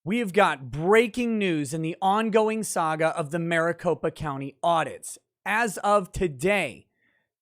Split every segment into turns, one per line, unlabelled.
We have got breaking news in the ongoing saga of the Maricopa County audits. As of today,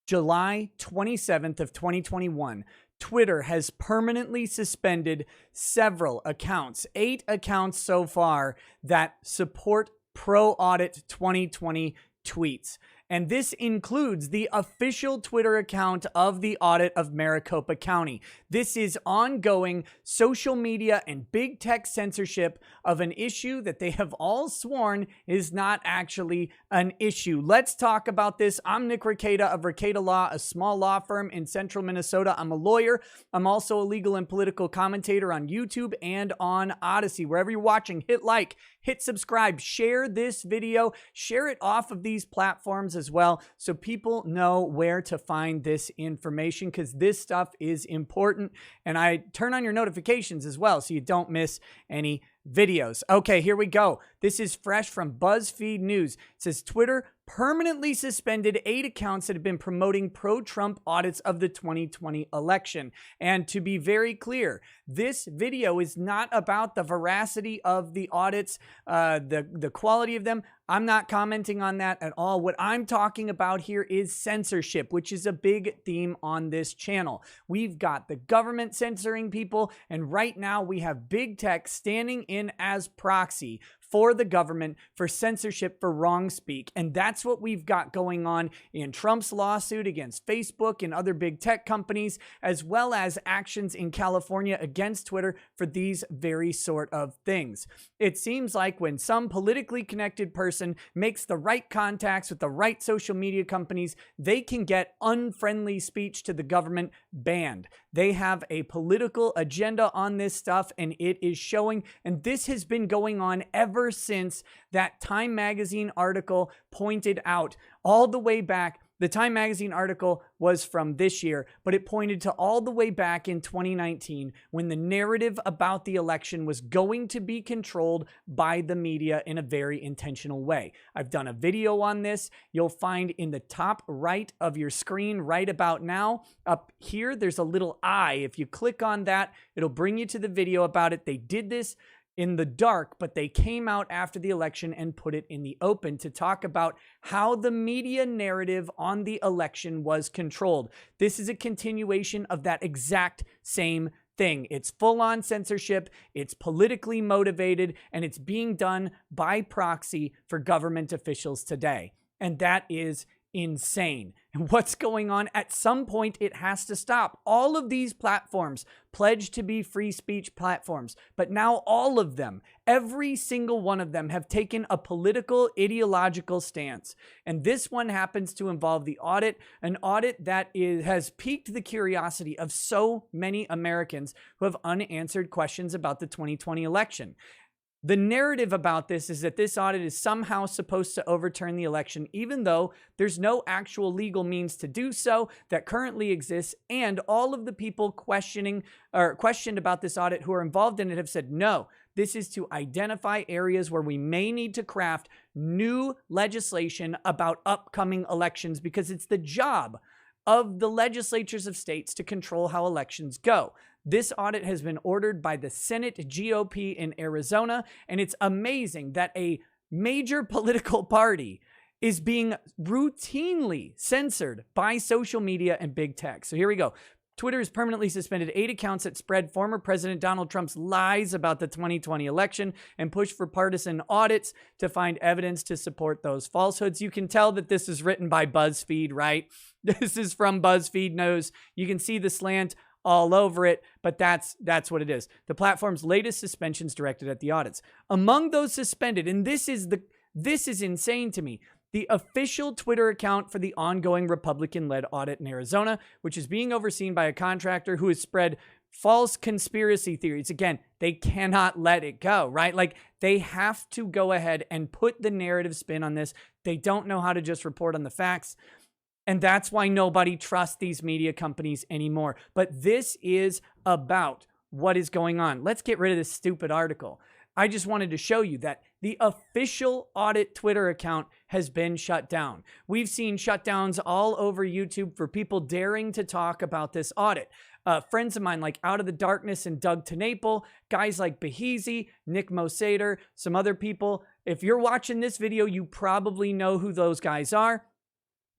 July 27th of 2021, Twitter has permanently suspended several accounts, 8 accounts so far that support pro-audit 2020 tweets. And this includes the official Twitter account of the audit of Maricopa County. This is ongoing social media and big tech censorship of an issue that they have all sworn is not actually an issue. Let's talk about this. I'm Nick Rekieta of Rekieta Law, a small law firm in central Minnesota. I'm a lawyer. I'm also a legal and political commentator on YouTube and on Odyssey. Wherever you're watching, hit like, hit subscribe, share this video, share it off of these platforms as well so people know where to find this information, because this stuff is important. And I turn on your notifications as well so you don't miss any videos. Okay, here we go. This is fresh from BuzzFeed News. It says Twitter permanently suspended 8 accounts that have been promoting pro-Trump audits of the 2020 election. And to be very clear, this video is not about the veracity of the audits, the quality of them. I'm not commenting on that at all. What I'm talking about here is censorship, which is a big theme on this channel. We've got the government censoring people, and right now we have big tech standing in as proxy for the government for censorship for wrong speak. And that's what we've got going on in Trump's lawsuit against Facebook and other big tech companies, as well as actions in California against Twitter for these very sort of things. It seems like when some politically connected person makes the right contacts with the right social media companies, they can get unfriendly speech to the government banned. They have a political agenda on this stuff, and it is showing. And this has been going on ever since that Time Magazine article pointed out all the way back. The Time Magazine article was from this year, but it pointed to all the way back in 2019 when the narrative about the election was going to be controlled by the media in a very intentional way. I've done a video on this. You'll find in the top right of your screen right about now. Up here, there's a little eye. If you click on that, it'll bring you to the video about it. They did this in the dark, but they came out after the election and put it in the open to talk about how the media narrative on the election was controlled. This is a continuation of that exact same thing. It's full-on censorship, it's politically motivated, and it's being done by proxy for government officials today. And that is insane. And what's going on? At some point, it has to stop. All of these platforms pledge to be free speech platforms, but now all of them, every single one of them, have taken a political, ideological stance. And this one happens to involve the audit, an audit that has piqued the curiosity of so many Americans who have unanswered questions about the 2020 election. The narrative about this is that this audit is somehow supposed to overturn the election, even though there's no actual legal means to do so that currently exists. And all of the people questioned about this audit who are involved in it have said, no, this is to identify areas where we may need to craft new legislation about upcoming elections, because it's the job of the legislatures of states to control how elections go. This audit has been ordered by the Senate GOP in Arizona, and it's amazing that a major political party is being routinely censored by social media and big tech. So here we go. Twitter has permanently suspended 8 accounts that spread former President Donald Trump's lies about the 2020 election and pushed for partisan audits to find evidence to support those falsehoods. You can tell that this is written by BuzzFeed, right? This is from BuzzFeed News. You can see the slant all over it, but that's what it is. The platform's latest suspensions directed at the audits. Among those suspended, and this is insane to me, the official Twitter account for the ongoing Republican-led audit in Arizona, which is being overseen by a contractor who has spread false conspiracy theories. Again, they cannot let it go, right? Like, they have to go ahead and put the narrative spin on this. They don't know how to just report on the facts. And that's why nobody trusts these media companies anymore. But this is about what is going on. Let's get rid of this stupid article. I just wanted to show you that the official audit Twitter account has been shut down. We've seen shutdowns all over YouTube for people daring to talk about this audit. friends of mine like Out of the Darkness and Doug TeNapel, guys like Beheezy, Nick Mosader, some other people. If you're watching this video, you probably know who those guys are.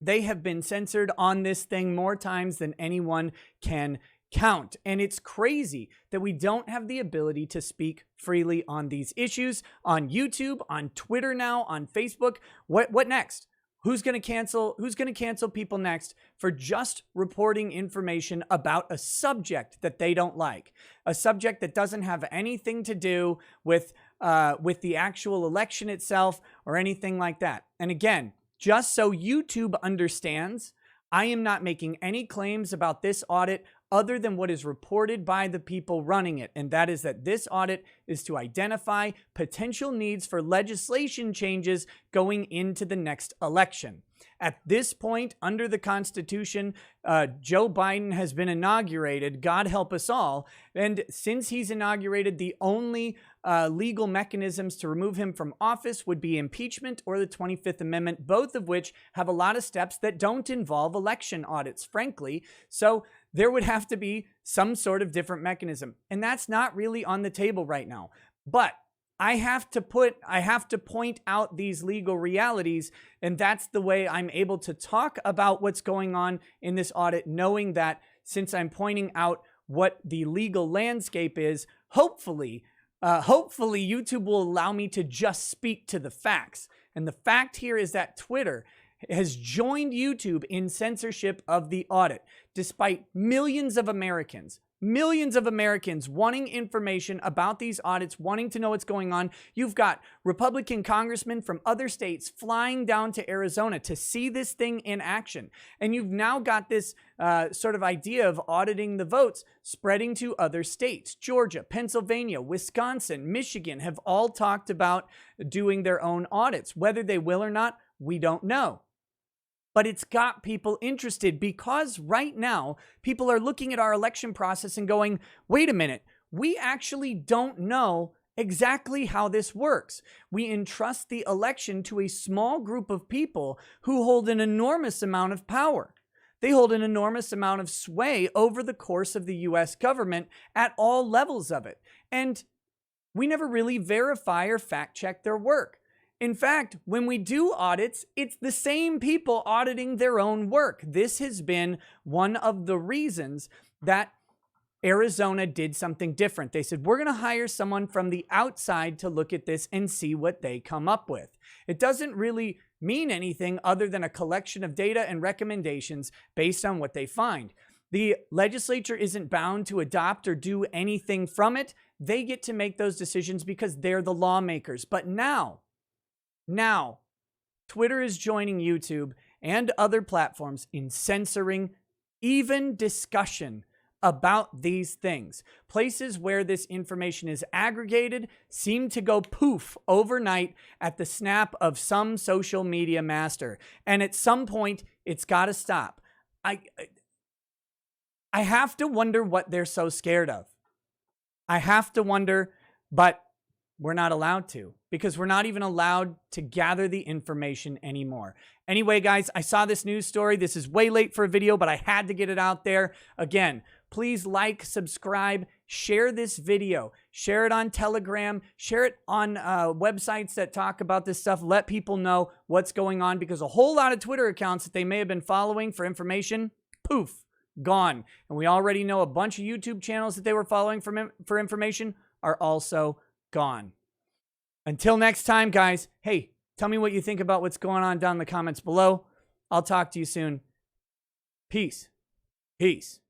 They have been censored on this thing more times than anyone can count. And it's crazy that we don't have the ability to speak freely on these issues on YouTube, on Twitter now, on Facebook. What next? Who's going to cancel people next for just reporting information about a subject that they don't like, a subject that doesn't have anything to do with the actual election itself or anything like that? And again, just so YouTube understands, I am not making any claims about this audit other than what is reported by the people running it. And that is that this audit is to identify potential needs for legislation changes going into the next election. At this point, under the Constitution, Joe Biden has been inaugurated, God help us all. And since he's inaugurated, the only legal mechanisms to remove him from office would be impeachment or the 25th Amendment, both of which have a lot of steps that don't involve election audits, frankly. So there would have to be some sort of different mechanism. And that's not really on the table right now. But I have to point out these legal realities, and that's the way I'm able to talk about what's going on in this audit, knowing that since I'm pointing out what the legal landscape is, hopefully YouTube will allow me to just speak to the facts. And the fact here is that Twitter has joined YouTube in censorship of the audit, despite millions of Americans wanting information about these audits, wanting to know what's going on. You've got Republican congressmen from other states flying down to Arizona to see this thing in action. And you've now got this sort of idea of auditing the votes spreading to other states. Georgia, Pennsylvania, Wisconsin, Michigan have all talked about doing their own audits. Whether they will or not, we don't know. But it's got people interested because right now people are looking at our election process and going, wait a minute, we actually don't know exactly how this works. We entrust the election to a small group of people who hold an enormous amount of power. They hold an enormous amount of sway over the course of the US government at all levels of it. And we never really verify or fact check their work. In fact, when we do audits, it's the same people auditing their own work. This has been one of the reasons that Arizona did something different. They said, we're going to hire someone from the outside to look at this and see what they come up with. It doesn't really mean anything other than a collection of data and recommendations based on what they find. The legislature isn't bound to adopt or do anything from it. They get to make those decisions because they're the lawmakers. But now, Twitter is joining YouTube and other platforms in censoring even discussion about these things. Places where this information is aggregated seem to go poof overnight at the snap of some social media master. And at some point, it's got to stop. I have to wonder what they're so scared of. I have to wonder, but we're not allowed to, because we're not even allowed to gather the information anymore. Anyway, guys, I saw this news story. This is way late for a video, but I had to get it out there. Again, please like, subscribe, share this video, share it on Telegram, share it on websites that talk about this stuff. Let people know what's going on, because a whole lot of Twitter accounts that they may have been following for information, poof, gone. And we already know a bunch of YouTube channels that they were following for information are also gone. Until next time, guys, hey, tell me what you think about what's going on down in the comments below. I'll talk to you soon. Peace. Peace.